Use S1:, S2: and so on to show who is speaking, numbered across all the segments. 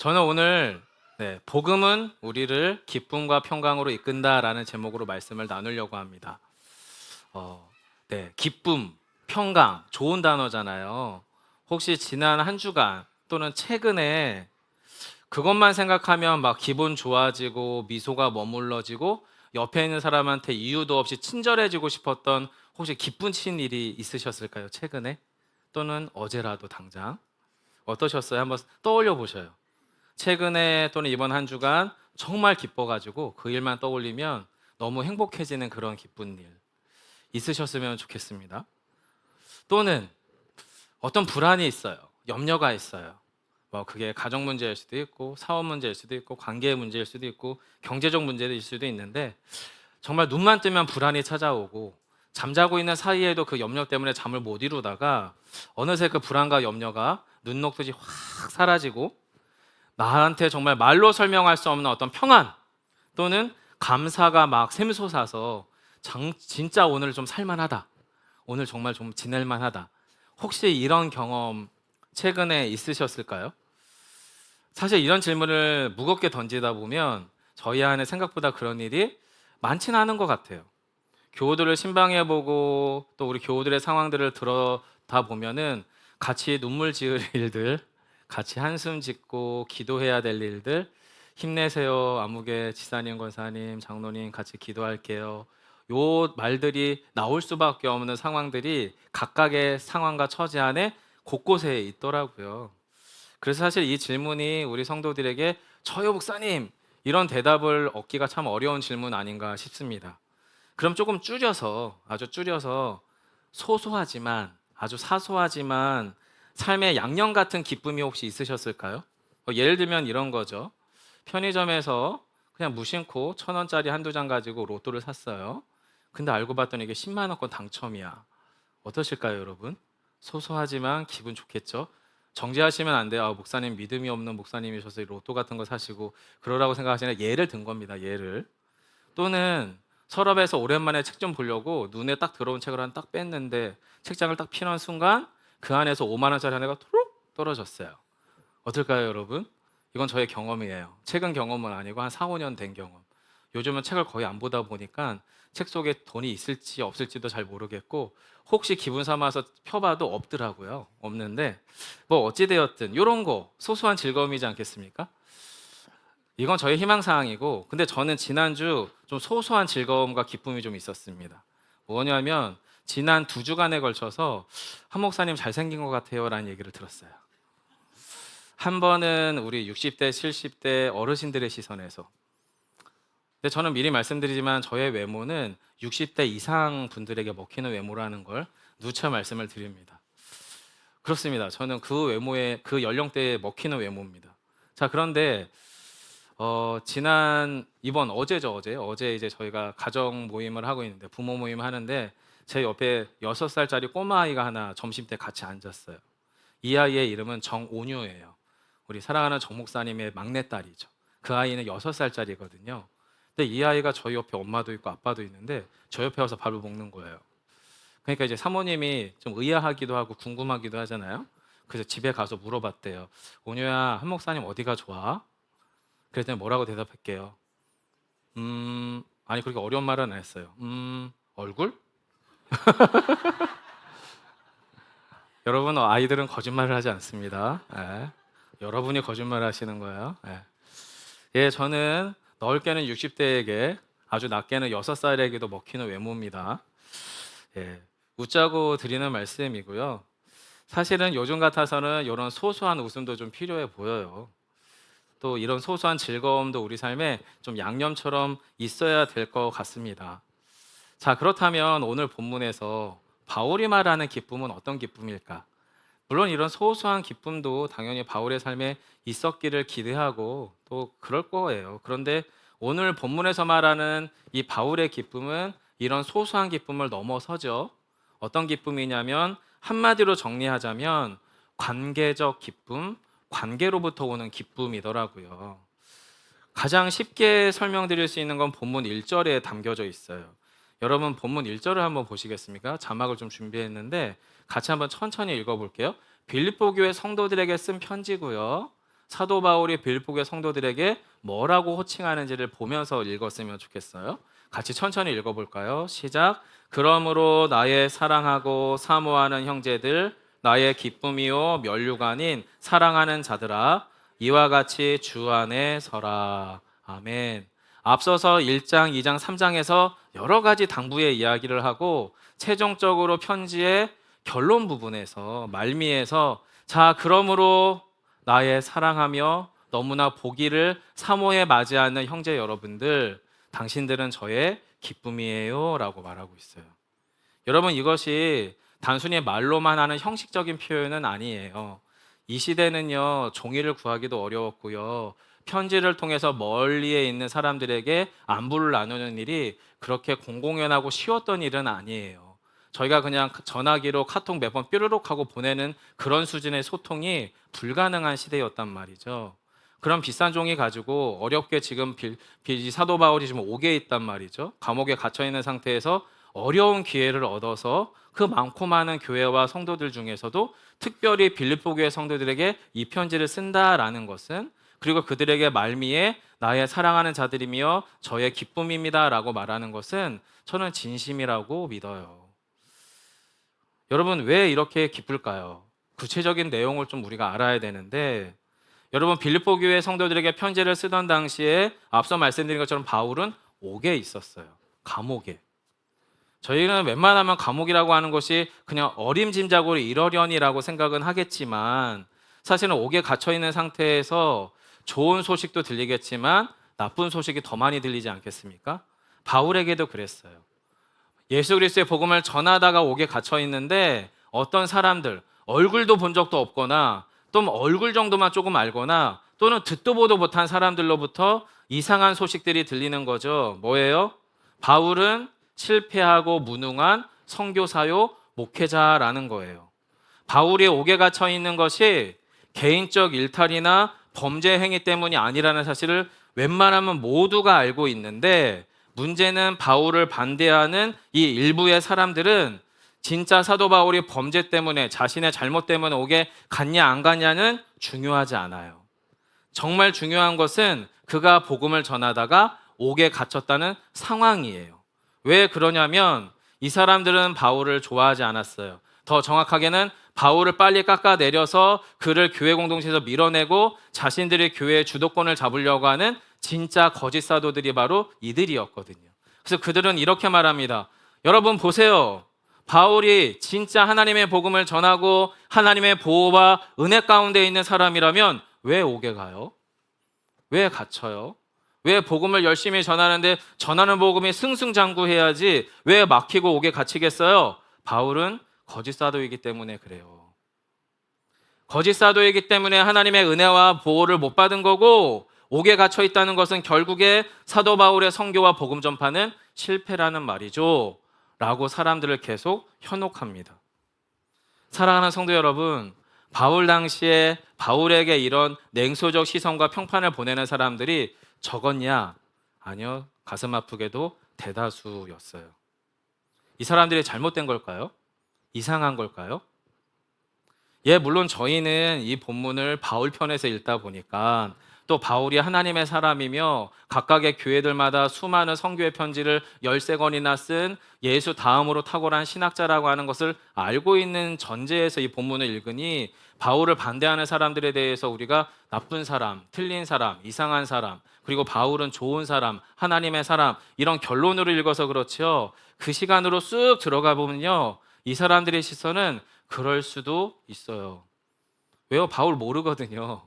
S1: 저는 오늘 복음은 우리를 기쁨과 평강으로 이끈다라는 제목으로 말씀을 나누려고 합니다. 기쁨, 평강, 좋은 단어잖아요. 혹시 지난 한 주간 또는 최근에 그것만 생각하면 막 기분 좋아지고 미소가 머물러지고 옆에 있는 사람한테 이유도 없이 친절해지고 싶었던 혹시 기쁘신 일이 있으셨을까요? 최근에? 또는 어제라도 당장? 어떠셨어요? 한번 떠올려 보셔요. 최근에 또는 이번 한 주간 정말 기뻐가지고 그 일만 떠올리면 너무 행복해지는 그런 기쁜 일 있으셨으면 좋겠습니다. 또는 어떤 불안이 있어요. 염려가 있어요. 뭐 그게 가정 문제일 수도 있고 사업 문제일 수도 있고 관계 문제일 수도 있고 경제적 문제일 수도 있는데 정말 눈만 뜨면 불안이 찾아오고 잠자고 있는 사이에도 그 염려 때문에 잠을 못 이루다가 어느새 그 불안과 염려가 눈 녹듯이 확 사라지고 나한테 정말 말로 설명할 수 없는 어떤 평안 또는 감사가 막 샘솟아서 진짜 오늘 좀 살만하다. 오늘 정말 좀 지낼만하다. 혹시 이런 경험 최근에 있으셨을까요? 사실 이런 질문을 무겁게 던지다 보면 저희 안에 생각보다 그런 일이 많지는 않은 것 같아요. 교우들을 신방해보고 또 우리 교우들의 상황들을 들어다 보면은 같이 눈물 지을 일들, 같이 한숨 짓고 기도해야 될 일들, 힘내세요, 아무개 지사님, 권사님, 장로님 같이 기도할게요. 요 말들이 나올 수밖에 없는 상황들이 각각의 상황과 처지 안에 곳곳에 있더라고요. 그래서 사실 이 질문이 우리 성도들에게 저요 목사님 이런 대답을 얻기가 참 어려운 질문 아닌가 싶습니다. 그럼 조금 줄여서 아주 줄여서 소소하지만 아주 사소하지만 삶의 양념 같은 기쁨이 혹시 있으셨을까요? 예를 들면 이런 거죠. 편의점에서 그냥 무심코 1,000원짜리 한두 장 가지고 로또를 샀어요. 근데 알고 봤더니 이게 10만 원권 당첨이야. 어떠실까요, 여러분? 소소하지만 기분 좋겠죠? 정죄하시면 안 돼요. 아, 목사님 믿음이 없는 목사님이셔서 로또 같은 거 사시고 그러라고 생각하시는 예를 든 겁니다. 예를. 또는 서랍에서 오랜만에 책 좀 보려고 눈에 딱 들어온 책을 하나 딱 뺐는데 책장을 딱 피는 순간 그 안에서 5만 원짜리 하나가 툭 떨어졌어요. 어떨까요, 여러분? 이건 저의 경험이에요. 최근 경험은 아니고 한 4, 5년 된 경험. 요즘은 책을 거의 안 보다 보니까 책 속에 돈이 있을지 없을지도 잘 모르겠고 혹시 기분 삼아서 펴봐도 없더라고요. 없는데 뭐 어찌 되었든 이런 거 소소한 즐거움이지 않겠습니까? 이건 저의 희망사항이고, 근데 저는 지난주 좀 소소한 즐거움과 기쁨이 좀 있었습니다. 뭐냐면, 지난 2주간에 걸쳐서 한 목사님 잘생긴 것 같아요 라는 얘기를 들었어요. 한 번은 우리 60대, 70대 어르신들의 시선에서. 근데 저는 미리 말씀드리지만 저의 외모는 60대 이상 분들에게 먹히는 외모라는 걸 누차 말씀을 드립니다. 그렇습니다. 저는 그 외모에, 그 연령대에 먹히는 외모입니다. 자, 그런데 지난 이번 어제죠, 어제 이제 저희가 가정 모임을 하고 있는데 부모 모임을 하는데 제 옆에 6살짜리 꼬마 아이가 하나 점심 때 같이 앉았어요. 이 아이의 이름은 정온유예요. 우리 사랑하는 정 목사님의 막내딸이죠. 그 아이는 6살짜리거든요. 근데 이 아이가 저희 옆에 엄마도 있고 아빠도 있는데 저 옆에 와서 밥을 먹는 거예요. 그러니까 이제 사모님이 좀 의아하기도 하고 궁금하기도 하잖아요. 그래서 집에 가서 물어봤대요. 온유야, 한 목사님 어디가 좋아? 그랬더니 뭐라고 대답할게요. 아니 그렇게 어려운 말은 안 했어요. 얼굴? 여러분 아이들은 거짓말을 하지 않습니다. 예. 여러분이 거짓말을 하시는 거예요. 예. 예, 저는 넓게는 60대에게 아주 낮게는 6살에게도 먹히는 외모입니다. 예. 웃자고 드리는 말씀이고요. 사실은 요즘 같아서는 이런 소소한 웃음도 좀 필요해 보여요. 또 이런 소소한 즐거움도 우리 삶에 좀 양념처럼 있어야 될 것 같습니다. 자, 그렇다면 오늘 본문에서 바울이 말하는 기쁨은 어떤 기쁨일까? 물론 이런 소소한 기쁨도 당연히 바울의 삶에 있었기를 기대하고 또 그럴 거예요. 그런데 오늘 본문에서 말하는 이 바울의 기쁨은 이런 소소한 기쁨을 넘어서죠. 어떤 기쁨이냐면 한마디로 정리하자면 관계적 기쁨, 관계로부터 오는 기쁨이더라고요. 가장 쉽게 설명드릴 수 있는 건 본문 1절에 담겨져 있어요. 여러분 본문 1절을 한번 보시겠습니까? 자막을 좀 준비했는데 같이 한번 천천히 읽어볼게요. 빌립보 교회 성도들에게 쓴 편지고요. 사도 바울이 빌립보교회 성도들에게 뭐라고 호칭하는지를 보면서 읽었으면 좋겠어요. 같이 천천히 읽어볼까요? 시작. 그러므로 나의 사랑하고 사모하는 형제들, 나의 기쁨이요 면류관인 사랑하는 자들아, 이와 같이 주 안에 서라. 아멘. 앞서서 1장, 2장, 3장에서 여러 가지 당부의 이야기를 하고 최종적으로 편지의 결론 부분에서 말미에서 자, 그러므로 나의 사랑하며 너무나 보기를 사모해 맞이하는 형제 여러분들, 당신들은 저의 기쁨이에요 라고 말하고 있어요. 여러분, 이것이 단순히 말로만 하는 형식적인 표현은 아니에요. 이 시대는요, 종이를 구하기도 어려웠고요, 편지를 통해서 멀리에 있는 사람들에게 안부를 나누는 일이 그렇게 공공연하고 쉬웠던 일은 아니에요. 저희가 그냥 전화기로 카톡 몇 번 뾰로록 하고 보내는 그런 수준의 소통이 불가능한 시대였단 말이죠. 그런 비싼 종이 가지고 어렵게 지금 사도 바울이 지금 옥에 있단 말이죠. 감옥에 갇혀 있는 상태에서 어려운 기회를 얻어서 그 많고 많은 교회와 성도들 중에서도 특별히 빌립보 교회 성도들에게 이 편지를 쓴다라는 것은, 그리고 그들에게 말미에 나의 사랑하는 자들이며 저의 기쁨입니다라고 말하는 것은 저는 진심이라고 믿어요. 여러분, 왜 이렇게 기쁠까요? 구체적인 내용을 좀 우리가 알아야 되는데, 여러분, 빌립보 교회 성도들에게 편지를 쓰던 당시에 앞서 말씀드린 것처럼 바울은 옥에 있었어요. 감옥에. 저희는 웬만하면 감옥이라고 하는 것이 그냥 어림짐작으로 이러려니라고 생각은 하겠지만, 사실은 옥에 갇혀 있는 상태에서 좋은 소식도 들리겠지만 나쁜 소식이 더 많이 들리지 않겠습니까? 바울에게도 그랬어요. 예수 그리스도의 복음을 전하다가 옥에 갇혀 있는데 어떤 사람들, 얼굴도 본 적도 없거나 또 얼굴 정도만 조금 알거나 또는 듣도 보도 못한 사람들로부터 이상한 소식들이 들리는 거죠. 뭐예요? 바울은 실패하고 무능한 선교사요 목회자라는 거예요. 바울이 옥에 갇혀 있는 것이 개인적 일탈이나 범죄 행위 때문이 아니라는 사실을 웬만하면 모두가 알고 있는데, 문제는 바울을 반대하는 이 일부의 사람들은 진짜 사도 바울이 범죄 때문에, 자신의 잘못 때문에 옥에 갔냐 안 갔냐는 중요하지 않아요. 정말 중요한 것은 그가 복음을 전하다가 옥에 갇혔다는 상황이에요. 왜 그러냐면 이 사람들은 바울을 좋아하지 않았어요. 더 정확하게는 바울을 빨리 깎아내려서 그를 교회 공동체에서 밀어내고 자신들의 교회의 주도권을 잡으려고 하는 진짜 거짓 사도들이 바로 이들이었거든요. 그래서 그들은 이렇게 말합니다. 여러분 보세요. 바울이 진짜 하나님의 복음을 전하고 하나님의 보호와 은혜 가운데 있는 사람이라면 왜 옥에 가요? 왜 갇혀요? 왜 복음을 열심히 전하는데 전하는 복음이 승승장구해야지 왜 막히고 옥에 갇히겠어요? 바울은 거짓 사도이기 때문에 그래요. 거짓 사도이기 때문에 하나님의 은혜와 보호를 못 받은 거고, 옥에 갇혀 있다는 것은 결국에 사도 바울의 선교와 복음 전파는 실패라는 말이죠 라고 사람들을 계속 현혹합니다. 사랑하는 성도 여러분, 바울 당시에 바울에게 이런 냉소적 시선과 평판을 보내는 사람들이 적었냐? 아니요, 가슴 아프게도 대다수였어요. 이 사람들이 잘못된 걸까요? 이상한 걸까요? 예, 물론 저희는 이 본문을 바울 편에서 읽다 보니까 또 바울이 하나님의 사람이며 각각의 교회들마다 수많은 선교의 편지를 13권이나 쓴 예수 다음으로 탁월한 신학자라고 하는 것을 알고 있는 전제에서 이 본문을 읽으니 바울을 반대하는 사람들에 대해서 우리가 나쁜 사람, 틀린 사람, 이상한 사람, 그리고 바울은 좋은 사람, 하나님의 사람, 이런 결론으로 읽어서 그렇죠. 그 시간으로 쑥 들어가 보면요, 이 사람들의 시선은 그럴 수도 있어요. 왜요? 바울 모르거든요.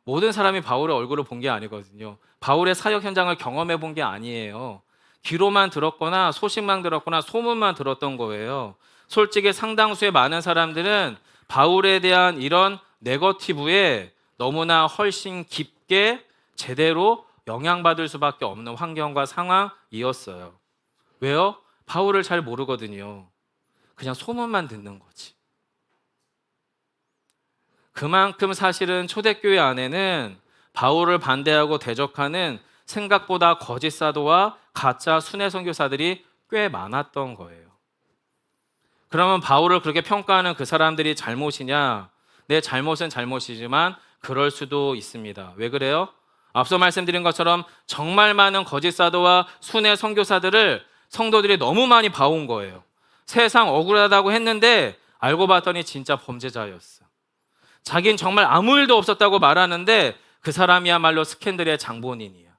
S1: 모든 사람이 바울의 얼굴을 본 게 아니거든요. 바울의 사역 현장을 경험해 본 게 아니에요. 귀로만 들었거나 소식만 들었거나 소문만 들었던 거예요. 솔직히 상당수의 많은 사람들은 바울에 대한 이런 네거티브에 너무나 훨씬 깊게 제대로 영향받을 수밖에 없는 환경과 상황이었어요. 왜요? 바울을 잘 모르거든요. 그냥 소문만 듣는 거지. 그만큼 사실은 초대교회 안에는 바울을 반대하고 대적하는 생각보다 거짓 사도와 가짜 순회 선교사들이 꽤 많았던 거예요. 그러면 바울을 그렇게 평가하는 그 사람들이 잘못이냐? 내 잘못은 잘못이지만 그럴 수도 있습니다. 왜 그래요? 앞서 말씀드린 것처럼 정말 많은 거짓 사도와 순회 선교사들을 성도들이 너무 많이 봐온 거예요. 세상 억울하다고 했는데 알고 봤더니 진짜 범죄자였어. 자긴 정말 아무 일도 없었다고 말하는데 그 사람이야말로 스캔들의 장본인이야.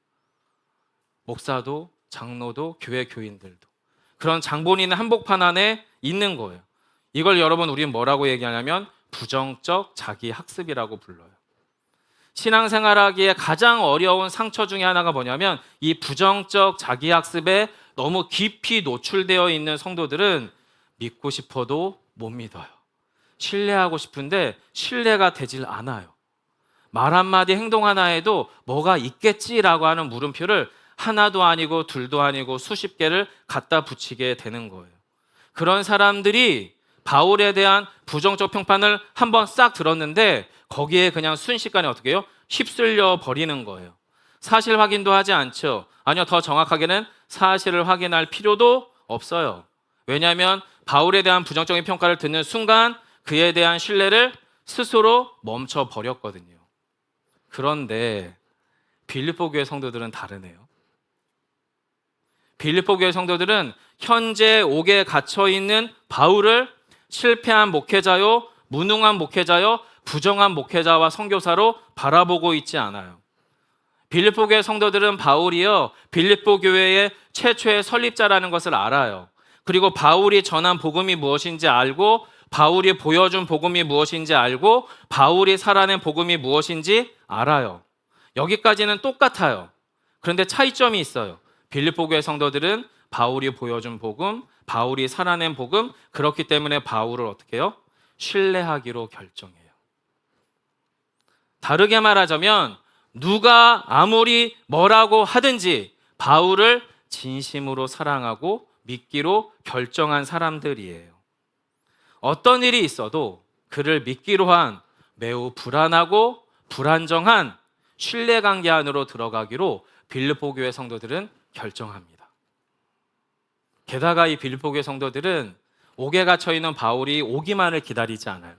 S1: 목사도 장로도 교회 교인들도 그런 장본인은 한복판 안에 있는 거예요. 이걸 여러분 우리는 뭐라고 얘기하냐면 부정적 자기 학습이라고 불러요. 신앙생활하기에 가장 어려운 상처 중에 하나가 뭐냐면 이 부정적 자기 학습에 너무 깊이 노출되어 있는 성도들은 믿고 싶어도 못 믿어요. 신뢰하고 싶은데 신뢰가 되질 않아요. 말 한마디 행동 하나에도 뭐가 있겠지라고 하는 물음표를 하나도 아니고 둘도 아니고 수십 개를 갖다 붙이게 되는 거예요. 그런 사람들이 바울에 대한 부정적 평판을 한번 싹 들었는데 거기에 그냥 순식간에 어떻게 해요? 휩쓸려 버리는 거예요. 사실 확인도 하지 않죠. 아니요, 더 정확하게는 사실을 확인할 필요도 없어요. 왜냐하면 바울에 대한 부정적인 평가를 듣는 순간 그에 대한 신뢰를 스스로 멈춰 버렸거든요. 그런데 빌립보 교회 성도들은 다르네요. 빌립보 교회 성도들은 현재 옥에 갇혀 있는 바울을 실패한 목회자요, 무능한 목회자요, 부정한 목회자와 선교사로 바라보고 있지 않아요. 빌립보 교회 성도들은 바울이요, 빌립보 교회의 최초의 설립자라는 것을 알아요. 그리고 바울이 전한 복음이 무엇인지 알고, 바울이 보여준 복음이 무엇인지 알고, 바울이 살아낸 복음이 무엇인지 알아요. 여기까지는 똑같아요. 그런데 차이점이 있어요. 빌립보 교회 성도들은 바울이 보여준 복음, 바울이 살아낸 복음, 그렇기 때문에 바울을 어떻게 해요? 신뢰하기로 결정해요. 다르게 말하자면 누가 아무리 뭐라고 하든지 바울을 진심으로 사랑하고 믿기로 결정한 사람들이에요. 어떤 일이 있어도 그를 믿기로 한 매우 불안하고 불안정한 신뢰관계 안으로 들어가기로 빌립보 교회 성도들은 결정합니다. 게다가 이 빌립보 교회 성도들은 옥에 갇혀 있는 바울이 오기만을 기다리지 않아요.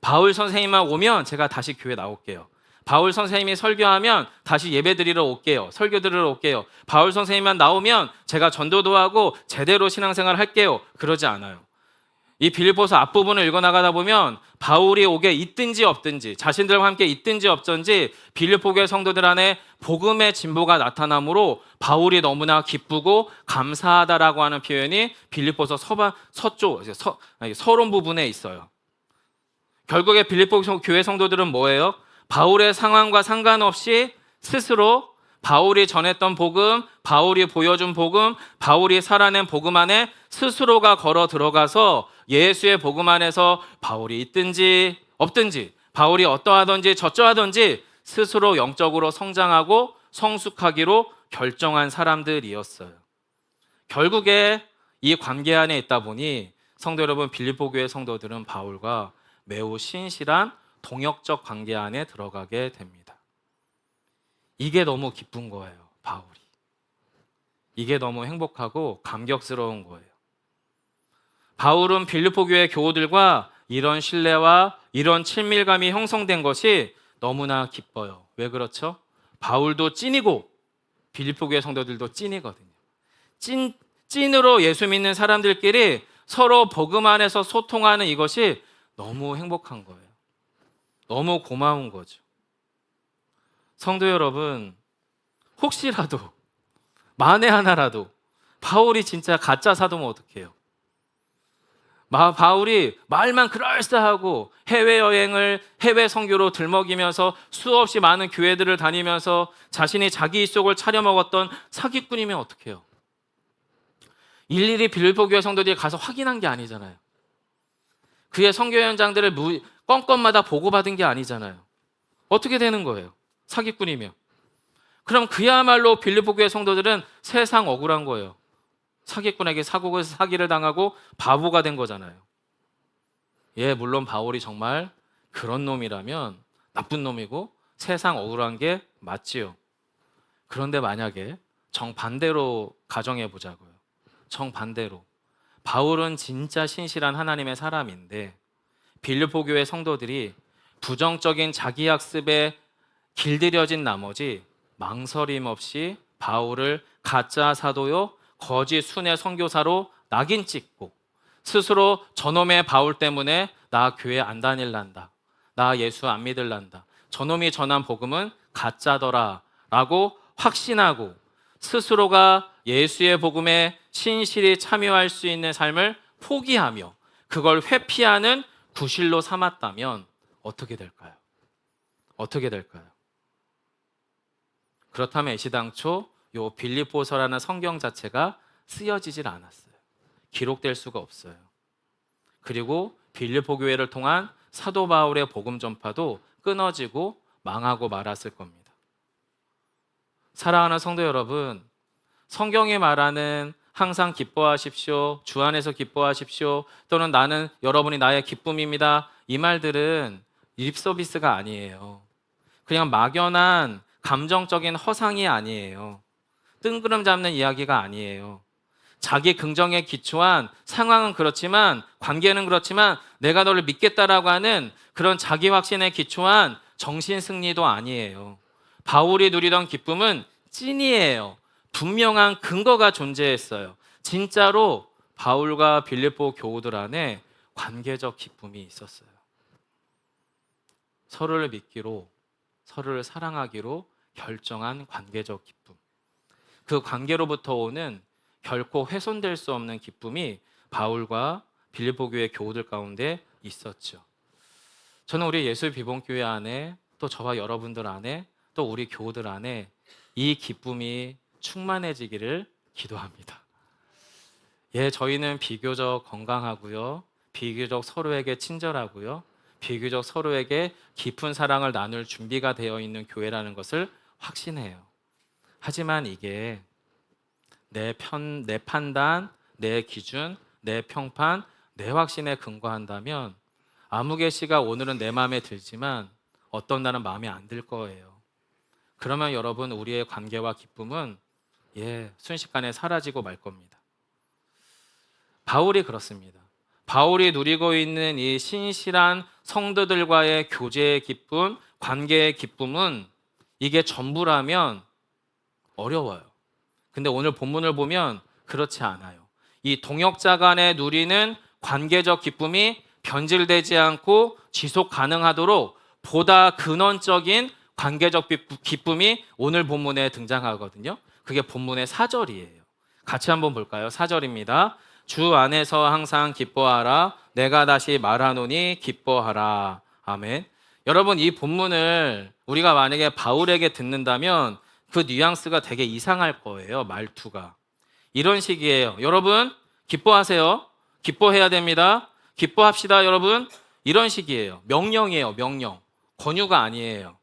S1: 바울 선생님만 오면 제가 다시 교회 나올게요. 바울 선생님이 설교하면 다시 예배드리러 올게요. 설교 들으러 올게요. 바울 선생님만 나오면 제가 전도도 하고 제대로 신앙생활 할게요. 그러지 않아요. 이 빌립보서 앞부분을 읽어나가다 보면 바울이 옥에 있든지 없든지, 자신들과 함께 있든지 없든지 빌립보 교회 성도들 안에 복음의 진보가 나타나므로 바울이 너무나 기쁘고 감사하다라고 하는 표현이 빌립보서 서론 부분에 있어요. 결국에 빌립보 교회 성도들은 뭐예요? 바울의 상황과 상관없이 스스로 바울이 전했던 복음, 바울이 보여준 복음, 바울이 살아낸 복음 안에 스스로가 걸어 들어가서 예수의 복음 안에서 바울이 있든지 없든지, 바울이 어떠하든지 저쩌하든지 스스로 영적으로 성장하고 성숙하기로 결정한 사람들이었어요. 결국에 이 관계 안에 있다 보니 성도 여러분, 빌립보 교회 성도들은 바울과 매우 신실한 동역적 관계 안에 들어가게 됩니다. 이게 너무 기쁜 거예요, 바울이. 이게 너무 행복하고 감격스러운 거예요. 바울은 빌립보 교회 교우들과 이런 신뢰와 이런 친밀감이 형성된 것이 너무나 기뻐요. 왜 그렇죠? 바울도 찐이고 빌립보 교회 성도들도 찐이거든요. 찐으로 예수 믿는 사람들끼리 서로 복음 안에서 소통하는 이것이 너무 행복한 거예요. 너무 고마운 거죠. 성도 여러분, 혹시라도 만에 하나라도 바울이 진짜 가짜 사도면 어떡해요? 바울이 말만 그럴싸하고 해외여행을 해외 선교로 들먹이면서 수없이 많은 교회들을 다니면서 자신이 자기 입속을 차려먹었던 사기꾼이면 어떡해요? 일일이 빌립보 교회 성도들이 가서 확인한 게 아니잖아요. 그의 선교 현장들을 건건마다 보고받은 게 아니잖아요. 어떻게 되는 거예요? 사기꾼이며. 그럼 그야말로 빌립보 교회 성도들은 세상 억울한 거예요. 사기꾼에게 사기를 당하고 바보가 된 거잖아요. 예, 물론 바울이 정말 그런 놈이라면 나쁜 놈이고 세상 억울한 게 맞지요. 그런데 만약에 정반대로 가정해 보자고요. 정반대로 바울은 진짜 신실한 하나님의 사람인데 빌립보 교회 성도들이 부정적인 자기 학습에 길들여진 나머지 망설임 없이 바울을 가짜 사도요 거짓 순회 선교사로 낙인 찍고 스스로 저놈의 바울 때문에 나 교회 안 다닐란다, 나 예수 안 믿을란다, 저놈이 전한 복음은 가짜더라 라고 확신하고 스스로가 예수의 복음에 신실히 참여할 수 있는 삶을 포기하며 그걸 회피하는 구실로 삼았다면 어떻게 될까요? 어떻게 될까요? 그렇다면 애시당초 요 빌립보서라는 성경 자체가 쓰여지질 않았어요. 기록될 수가 없어요. 그리고 빌립보 교회를 통한 사도 바울의 복음 전파도 끊어지고 망하고 말았을 겁니다. 사랑하는 성도 여러분, 성경이 말하는 항상 기뻐하십시오, 주 안에서 기뻐하십시오, 또는 나는 여러분이 나의 기쁨입니다, 이 말들은 립서비스가 아니에요. 그냥 막연한 감정적인 허상이 아니에요. 뜬구름 잡는 이야기가 아니에요. 자기 긍정에 기초한 상황은 그렇지만, 관계는 그렇지만 내가 너를 믿겠다라고 하는 그런 자기 확신에 기초한 정신 승리도 아니에요. 바울이 누리던 기쁨은 찐이에요. 분명한 근거가 존재했어요. 진짜로 바울과 빌립보 교우들 안에 관계적 기쁨이 있었어요. 서로를 믿기로, 서로를 사랑하기로 결정한 관계적 기쁨. 그 관계로부터 오는 결코 훼손될 수 없는 기쁨이 바울과 빌립보 교회 교우들 가운데 있었죠. 저는 우리 예수 비봉교회 안에, 또 저와 여러분들 안에, 또 우리 교우들 안에 이 기쁨이 충만해지기를 기도합니다. 예, 저희는 비교적 건강하고요, 비교적 서로에게 친절하고요, 비교적 서로에게 깊은 사랑을 나눌 준비가 되어 있는 교회라는 것을 확신해요. 하지만 이게 내 판단, 내 기준, 내 평판, 내 확신에 근거한다면 아무개 씨가 오늘은 내 마음에 들지만 어떤 날은 마음에 안 들 거예요. 그러면 여러분, 우리의 관계와 기쁨은 순식간에 사라지고 말 겁니다. 바울이 그렇습니다. 바울이 누리고 있는 이 신실한 성도들과의 교제의 기쁨, 관계의 기쁨은 이게 전부라면 어려워요. 근데 오늘 본문을 보면 그렇지 않아요. 이 동역자 간에 누리는 관계적 기쁨이 변질되지 않고 지속 가능하도록 보다 근원적인 관계적 기쁨이 오늘 본문에 등장하거든요. 그게 본문의 4절이에요. 같이 한번 볼까요? 4절입니다. 주 안에서 항상 기뻐하라. 내가 다시 말하노니 기뻐하라. 아멘. 여러분, 이 본문을 우리가 만약에 바울에게 듣는다면 그 뉘앙스가 되게 이상할 거예요. 말투가. 이런 식이에요. 여러분, 기뻐하세요. 기뻐해야 됩니다. 기뻐합시다, 여러분. 이런 식이에요. 명령이에요. 명령. 권유가 아니에요.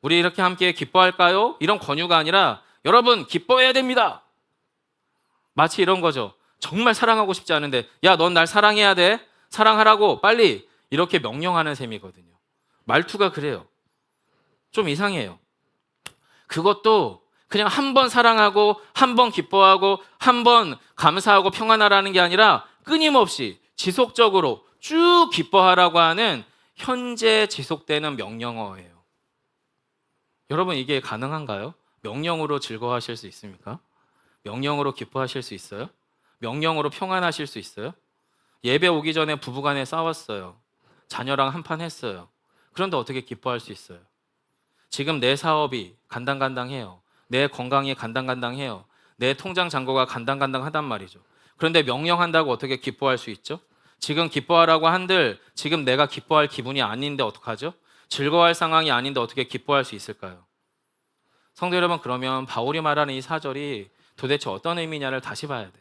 S1: 우리 이렇게 함께 기뻐할까요? 이런 권유가 아니라 여러분, 기뻐해야 됩니다. 마치 이런 거죠. 정말 사랑하고 싶지 않은데, 야, 넌 날 사랑해야 돼. 사랑하라고 빨리. 이렇게 명령하는 셈이거든요. 말투가 그래요. 좀 이상해요. 그것도 그냥 한 번 사랑하고 한 번 기뻐하고 한 번 감사하고 평안하라는 게 아니라 끊임없이 지속적으로 쭉 기뻐하라고 하는 현재 지속되는 명령어예요. 여러분, 이게 가능한가요? 명령으로 즐거워하실 수 있습니까? 명령으로 기뻐하실 수 있어요? 명령으로 평안하실 수 있어요? 예배 오기 전에 부부간에 싸웠어요. 자녀랑 한판 했어요. 그런데 어떻게 기뻐할 수 있어요? 지금 내 사업이 간당간당해요. 내 건강이 간당간당해요. 내 통장 잔고가 간당간당하단 말이죠. 그런데 명령한다고 어떻게 기뻐할 수 있죠? 지금 기뻐하라고 한들 지금 내가 기뻐할 기분이 아닌데 어떡하죠? 즐거워할 상황이 아닌데 어떻게 기뻐할 수 있을까요? 성도 여러분, 그러면 바울이 말하는 이 4절이 도대체 어떤 의미냐를 다시 봐야 돼요.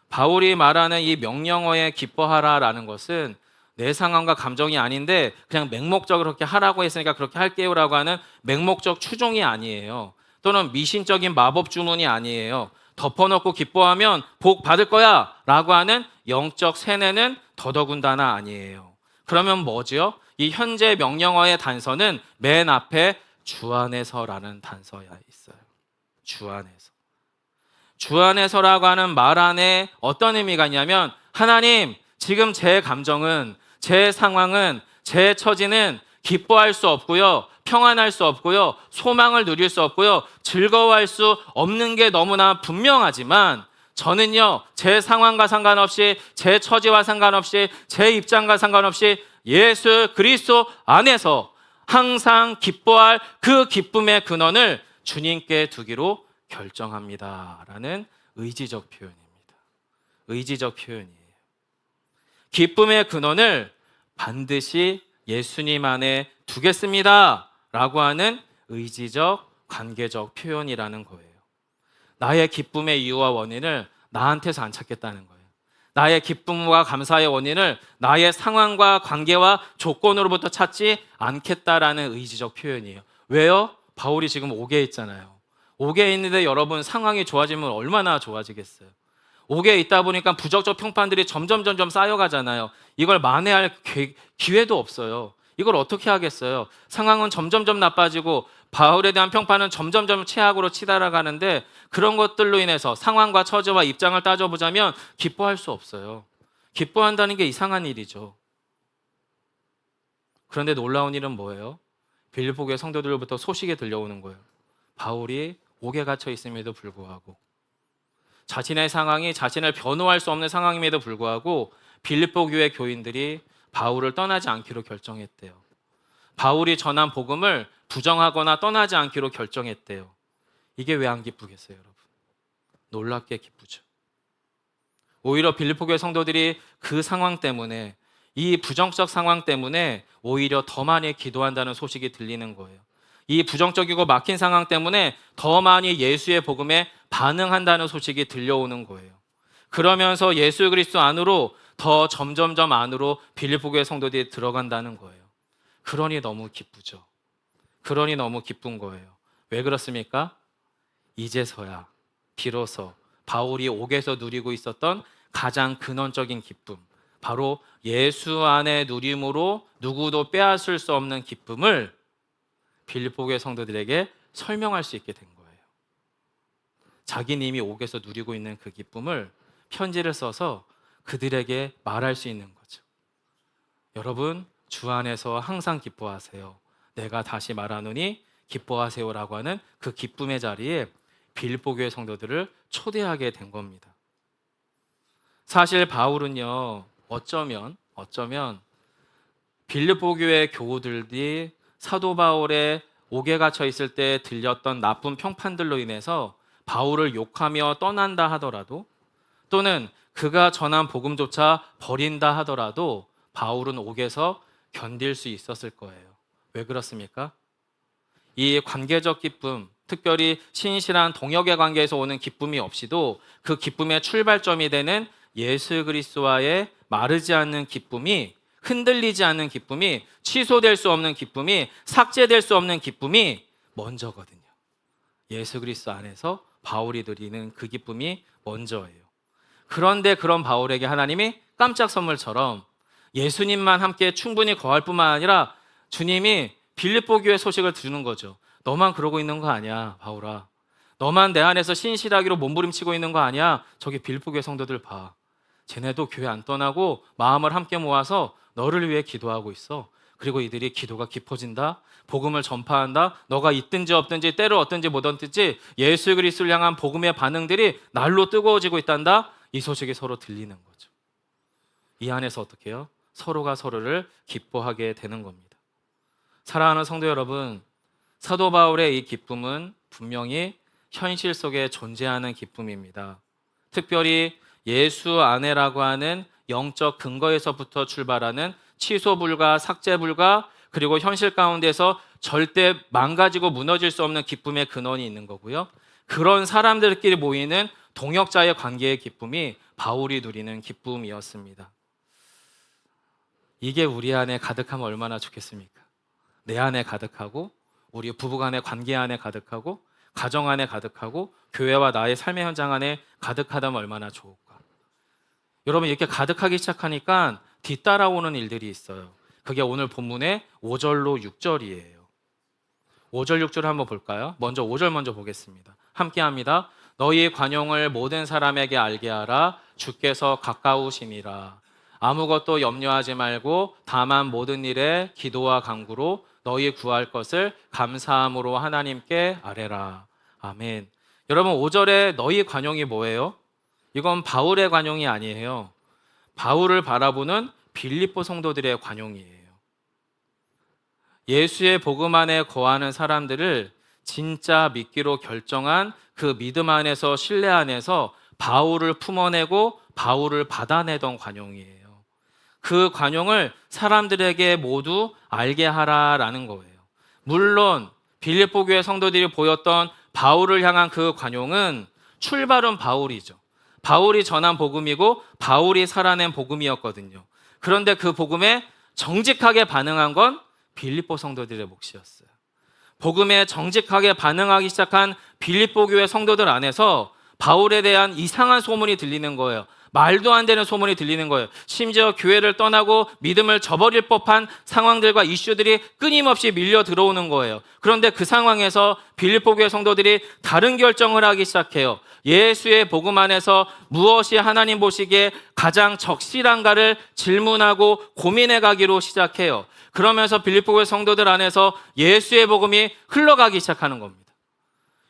S1: 바울이 말하는 이 명령어에 기뻐하라라는 것은 내 상황과 감정이 아닌데 그냥 맹목적으로 그렇게 하라고 했으니까 그렇게 할게요라고 하는 맹목적 추종이 아니에요. 또는 미신적인 마법 주문이 아니에요. 덮어놓고 기뻐하면 복 받을 거야 라고 하는 영적 세뇌는 더더군다나 아니에요. 그러면 뭐죠? 이 현재 명령어의 단서는 맨 앞에 주 안에서라는 단서가 있어요. 주 안에서. 주 안에서라고 하는 말 안에 어떤 의미가 있냐면, 하나님, 지금 제 감정은, 제 상황은, 제 처지는 기뻐할 수 없고요, 평안할 수 없고요, 소망을 누릴 수 없고요, 즐거워할 수 없는 게 너무나 분명하지만 저는요, 제 상황과 상관없이, 제 처지와 상관없이, 제 입장과 상관없이 예수 그리스도 안에서 항상 기뻐할 그 기쁨의 근원을 주님께 두기로 결정합니다. 라는 의지적 표현입니다. 의지적 표현이에요. 기쁨의 근원을 반드시 예수님 안에 두겠습니다. 라고 하는 의지적, 관계적 표현이라는 거예요. 나의 기쁨의 이유와 원인을 나한테서 안 찾겠다는 거예요. 나의 기쁨과 감사의 원인을 나의 상황과 관계와 조건으로부터 찾지 않겠다라는 의지적 표현이에요. 왜요? 바울이 지금 옥에 있잖아요. 옥에 있는데 여러분 상황이 좋아지면 얼마나 좋아지겠어요. 옥에 있다 보니까 부정적 평판들이 점점 쌓여가잖아요. 이걸 만회할 기회도 없어요. 이걸 어떻게 하겠어요? 상황은 점점 나빠지고 바울에 대한 평판은 점점 최악으로 치달아가는데 그런 것들로 인해서 상황과 처지와 입장을 따져보자면 기뻐할 수 없어요. 기뻐한다는 게 이상한 일이죠. 그런데 놀라운 일은 뭐예요? 빌립보 교회 성도들로부터 소식이 들려오는 거예요. 바울이 옥에 갇혀 있음에도 불구하고, 자신의 상황이 자신을 변호할 수 없는 상황임에도 불구하고 빌립보 교회 교인들이 바울을 떠나지 않기로 결정했대요. 바울이 전한 복음을 부정하거나 떠나지 않기로 결정했대요. 이게 왜 안 기쁘겠어요, 여러분? 놀랍게 기쁘죠. 오히려 빌립보 교회 성도들이 그 상황 때문에, 이 부정적 상황 때문에 오히려 더 많이 기도한다는 소식이 들리는 거예요. 이 부정적이고 막힌 상황 때문에 더 많이 예수의 복음에 반응한다는 소식이 들려오는 거예요. 그러면서 예수 그리스도 안으로 더 점점 안으로 빌립보 교회 성도들이 들어간다는 거예요. 그러니 너무 기쁘죠. 그러니 너무 기쁜 거예요. 왜 그렇습니까? 이제서야 비로소 바울이 옥에서 누리고 있었던 가장 근원적인 기쁨, 바로 예수 안에 누림으로 누구도 빼앗을 수 없는 기쁨을 빌립보 교회 성도들에게 설명할 수 있게 된 거예요. 자기는 이미 옥에서 누리고 있는 그 기쁨을 편지를 써서 그들에게 말할 수 있는 거죠. 여러분, 주 안에서 항상 기뻐하세요. 내가 다시 말하노니 기뻐하세요라고 하는 그 기쁨의 자리에 빌립보 교회 성도들을 초대하게 된 겁니다. 사실 바울은요, 어쩌면 빌립보 교회 교우들이 사도 바울의 옥에 갇혀 있을 때 들렸던 나쁜 평판들로 인해서 바울을 욕하며 떠난다 하더라도, 또는 그가 전한 복음조차 버린다 하더라도 바울은 옥에서 견딜 수 있었을 거예요. 왜 그렇습니까? 이 관계적 기쁨, 특별히 신실한 동역의 관계에서 오는 기쁨이 없이도 그 기쁨의 출발점이 되는 예수 그리스도와의 마르지 않는 기쁨이, 흔들리지 않는 기쁨이, 취소될 수 없는 기쁨이, 삭제될 수 없는 기쁨이 먼저거든요. 예수 그리스도 안에서 바울이 누리는 그 기쁨이 먼저예요. 그런데 그런 바울에게 하나님이 깜짝 선물처럼 예수님만 함께 충분히 거할 뿐만 아니라 주님이 빌립보 교회 소식을 주는 거죠. 너만 그러고 있는 거 아니야, 바울아. 너만 내 안에서 신실하기로 몸부림치고 있는 거 아니야. 저기 빌립보 교회 성도들 봐. 쟤네도 교회 안 떠나고 마음을 함께 모아서 너를 위해 기도하고 있어. 그리고 이들이 기도가 깊어진다, 복음을 전파한다, 너가 있든지 없든지 때를 얻든지 못 얻든지 예수 그리스도를 향한 복음의 반응들이 날로 뜨거워지고 있단다. 이 소식이 서로 들리는 거죠. 이 안에서 어떻게 해요? 서로가 서로를 기뻐하게 되는 겁니다. 사랑하는 성도 여러분, 사도 바울의 이 기쁨은 분명히 현실 속에 존재하는 기쁨입니다. 특별히 예수 안에라고 하는 영적 근거에서부터 출발하는 취소 불가, 삭제 불가, 그리고 현실 가운데서 절대 망가지고 무너질 수 없는 기쁨의 근원이 있는 거고요. 그런 사람들끼리 모이는 동역자의 관계의 기쁨이 바울이 누리는 기쁨이었습니다. 이게 우리 안에 가득하면 얼마나 좋겠습니까? 내 안에 가득하고, 우리 부부간의 관계 안에 가득하고, 가정 안에 가득하고, 교회와 나의 삶의 현장 안에 가득하다면 얼마나 좋을까? 여러분, 이렇게 가득하기 시작하니까 뒤따라오는 일들이 있어요. 그게 오늘 본문의 5절로 6절이에요. 5절 6절 한번 볼까요? 먼저 5절 먼저 보겠습니다. 함께 합니다. 너희 관용을 모든 사람에게 알게 하라. 주께서 가까우시니라. 아무것도 염려하지 말고 다만 모든 일에 기도와 간구로 너희 구할 것을 감사함으로 하나님께 아뢰라. 아멘. 여러분 5절에 너희 관용이 뭐예요? 이건 바울의 관용이 아니에요. 바울을 바라보는 빌립보 성도들의 관용이에요. 예수의 복음 안에 거하는 사람들을 진짜 믿기로 결정한 그 믿음 안에서 신뢰 안에서 바울을 품어내고 바울을 받아내던 관용이에요. 그 관용을 사람들에게 모두 알게 하라라는 거예요. 물론 빌립보 교회 성도들이 보였던 바울을 향한 그 관용은 출발은 바울이죠. 바울이 전한 복음이고 바울이 살아낸 복음이었거든요. 그런데 그 복음에 정직하게 반응한 건 빌립보 성도들의 몫이었어요. 복음에 정직하게 반응하기 시작한 빌립보 교회 성도들 안에서 바울에 대한 이상한 소문이 들리는 거예요. 말도 안 되는 소문이 들리는 거예요. 심지어 교회를 떠나고 믿음을 저버릴 법한 상황들과 이슈들이 끊임없이 밀려 들어오는 거예요. 그런데 그 상황에서 빌립보 교회 성도들이 다른 결정을 하기 시작해요. 예수의 복음 안에서 무엇이 하나님 보시기에 가장 적실한가를 질문하고 고민해 가기로 시작해요. 그러면서 빌립보 교회 성도들 안에서 예수의 복음이 흘러가기 시작하는 겁니다.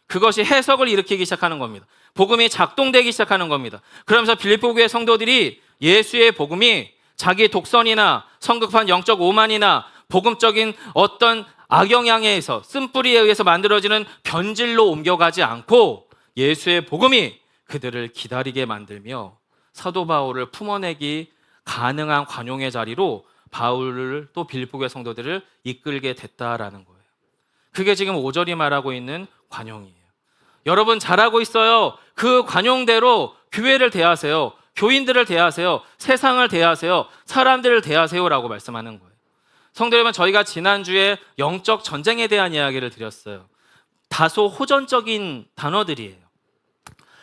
S1: 그것이 해석을 일으키기 시작하는 겁니다. 복음이 작동되기 시작하는 겁니다. 그러면서 빌립보 교회 성도들이 예수의 복음이 자기 독선이나 성급한 영적 오만이나 복음적인 어떤 악영향에 의해서 쓴뿌리에 의해서 만들어지는 변질로 옮겨가지 않고 예수의 복음이 그들을 기다리게 만들며 사도 바울을 품어내기 가능한 관용의 자리로 바울을 또 빌립보 교회 성도들을 이끌게 됐다라는 거예요. 그게 지금 5절이 말하고 있는 관용이에요. 여러분 잘하고 있어요. 그 관용대로 교회를 대하세요. 교인들을 대하세요. 세상을 대하세요. 사람들을 대하세요라고 말씀하는 거예요. 성도 여러분, 저희가 지난주에 영적 전쟁에 대한 이야기를 드렸어요. 다소 호전적인 단어들이에요.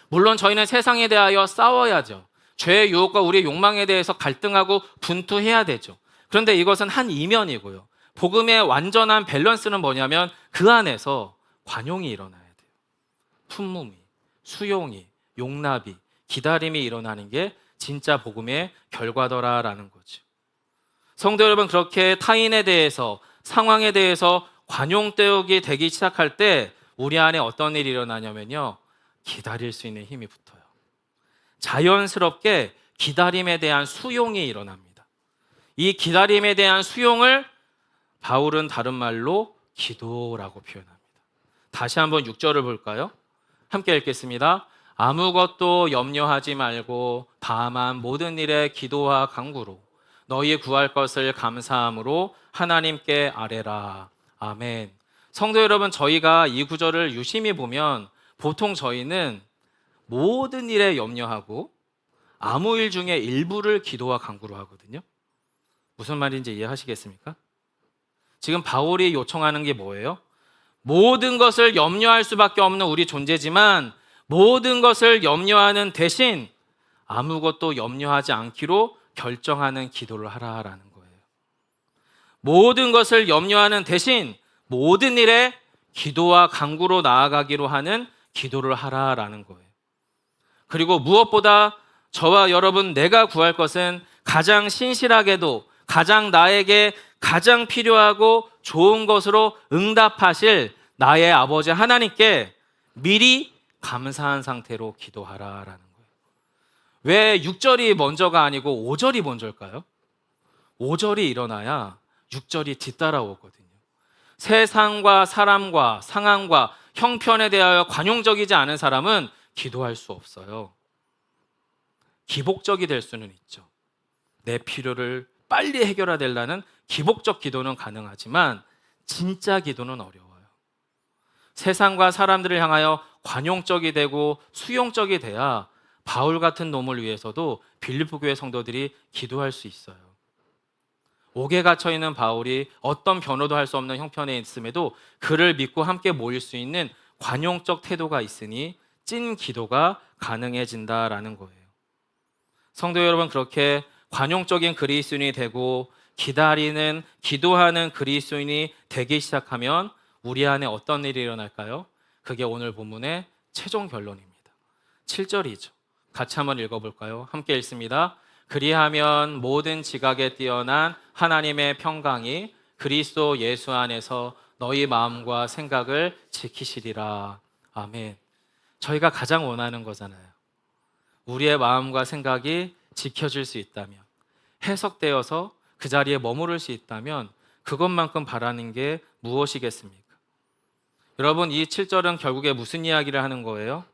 S1: 물론 저희는 세상에 대하여 싸워야죠. 죄의 유혹과 우리의 욕망에 대해서 갈등하고 분투해야 되죠. 그런데 이것은 한 이면이고요. 복음의 완전한 밸런스는 뭐냐면 그 안에서 관용이 일어나야 돼요. 품음이, 수용이, 용납이, 기다림이 일어나는 게 진짜 복음의 결과더라라는 거죠. 성도 여러분, 그렇게 타인에 대해서, 상황에 대해서 관용되기 되기 시작할 때 우리 안에 어떤 일이 일어나냐면요, 기다릴 수 있는 힘이 붙어요. 자연스럽게 기다림에 대한 수용이 일어납니다. 이 기다림에 대한 수용을 바울은 다른 말로 기도라고 표현합니다. 다시 한번 6절을 볼까요? 함께 읽겠습니다. 아무것도 염려하지 말고 다만 모든 일에 기도와 간구로 너희 구할 것을 감사함으로 하나님께 아뢰라. 아멘. 성도 여러분, 저희가 이 구절을 유심히 보면 보통 저희는 모든 일에 염려하고 아무 일 중에 일부를 기도와 간구로 하거든요. 무슨 말인지 이해하시겠습니까? 지금 바울이 요청하는 게 뭐예요? 모든 것을 염려할 수밖에 없는 우리 존재지만 모든 것을 염려하는 대신 아무것도 염려하지 않기로 결정하는 기도를 하라라는 거예요. 모든 것을 염려하는 대신 모든 일에 기도와 간구로 나아가기로 하는 기도를 하라라는 거예요. 그리고 무엇보다 저와 여러분, 내가 구할 것은 가장 신실하게도 가장 나에게 가장 필요하고 좋은 것으로 응답하실 나의 아버지 하나님께 미리 감사한 상태로 기도하라라는 거예요. 왜 6절이 먼저가 아니고 5절이 먼저일까요? 5절이 일어나야 6절이 뒤따라오거든요. 세상과 사람과 상황과 형편에 대하여 관용적이지 않은 사람은 기도할 수 없어요. 기복적이 될 수는 있죠. 내 필요를 빨리 해결해달라는 기복적 기도는 가능하지만 진짜 기도는 어려워요. 세상과 사람들을 향하여 관용적이 되고 수용적이 돼야 바울 같은 놈을 위해서도 빌립보 교회 성도들이 기도할 수 있어요. 옥에 갇혀 있는 바울이 어떤 변호도 할 수 없는 형편에 있음에도 그를 믿고 함께 모일 수 있는 관용적 태도가 있으니 찐 기도가 가능해진다라는 거예요. 성도 여러분, 그렇게 관용적인 그리스도인이 되고 기다리는, 기도하는 그리스도인이 되기 시작하면 우리 안에 어떤 일이 일어날까요? 그게 오늘 본문의 최종 결론입니다. 7절이죠. 같이 한번 읽어볼까요? 함께 읽습니다. 그리하면 모든 지각에 뛰어난 하나님의 평강이 그리스도 예수 안에서 너희 마음과 생각을 지키시리라. 아멘. 저희가 가장 원하는 거잖아요. 우리의 마음과 생각이 지켜질 수 있다면, 해석되어서 그 자리에 머무를 수 있다면 그것만큼 바라는 게 무엇이겠습니까? 여러분, 이 7절은 결국에 무슨 이야기를 하는 거예요?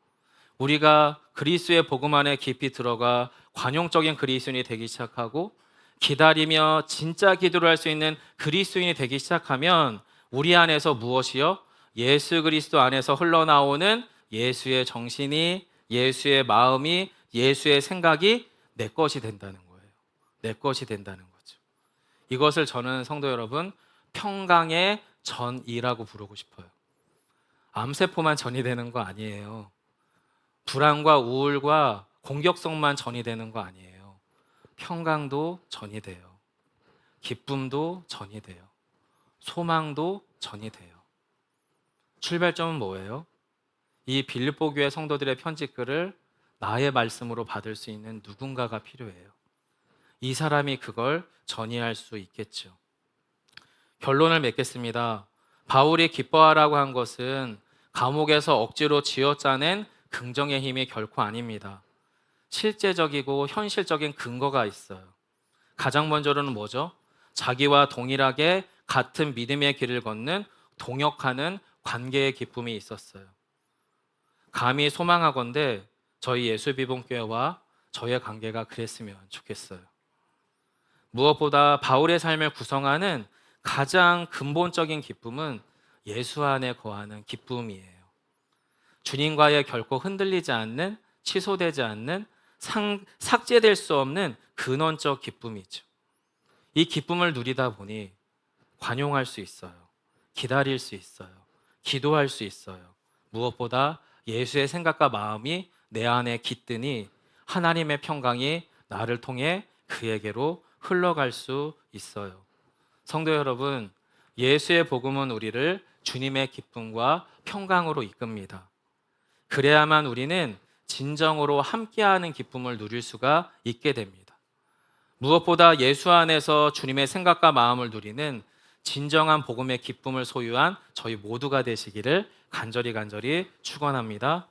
S1: 우리가 그리스도의 복음 안에 깊이 들어가 관용적인 그리스도인이 되기 시작하고 기다리며 진짜 기도를 할 수 있는 그리스도인이 되기 시작하면 우리 안에서 무엇이요? 예수 그리스도 안에서 흘러나오는 예수의 정신이, 예수의 마음이, 예수의 생각이 내 것이 된다는 거예요. 내 것이 된다는 거죠. 이것을 저는 성도 여러분, 평강의 전이라고 부르고 싶어요. 암세포만 전이 되는 거 아니에요. 불안과 우울과 공격성만 전이 되는 거 아니에요. 평강도 전이 돼요. 기쁨도 전이 돼요. 소망도 전이 돼요. 출발점은 뭐예요? 이 빌립보 교회 성도들의 편지글을 나의 말씀으로 받을 수 있는 누군가가 필요해요. 이 사람이 그걸 전이할 수 있겠죠. 결론을 맺겠습니다. 바울이 기뻐하라고 한 것은 감옥에서 억지로 쥐어짜낸 긍정의 힘이 결코 아닙니다. 실제적이고 현실적인 근거가 있어요. 가장 먼저로는 뭐죠? 자기와 동일하게 같은 믿음의 길을 걷는 동역하는 관계의 기쁨이 있었어요. 감히 소망하건대 저희 예수비봉교회와 저의 관계가 그랬으면 좋겠어요. 무엇보다 바울의 삶을 구성하는 가장 근본적인 기쁨은 예수 안에 거하는 기쁨이에요. 주님과의 결코 흔들리지 않는, 취소되지 않는, 삭제될 수 없는 근원적 기쁨이죠. 이 기쁨을 누리다 보니 관용할 수 있어요. 기다릴 수 있어요. 기도할 수 있어요. 무엇보다 예수의 생각과 마음이 내 안에 깃드니 하나님의 평강이 나를 통해 그에게로 흘러갈 수 있어요. 성도 여러분, 예수의 복음은 우리를 주님의 기쁨과 평강으로 이끕니다. 그래야만 우리는 진정으로 함께하는 기쁨을 누릴 수가 있게 됩니다. 무엇보다 예수 안에서 주님의 생각과 마음을 누리는 진정한 복음의 기쁨을 소유한 저희 모두가 되시기를 간절히 축원합니다.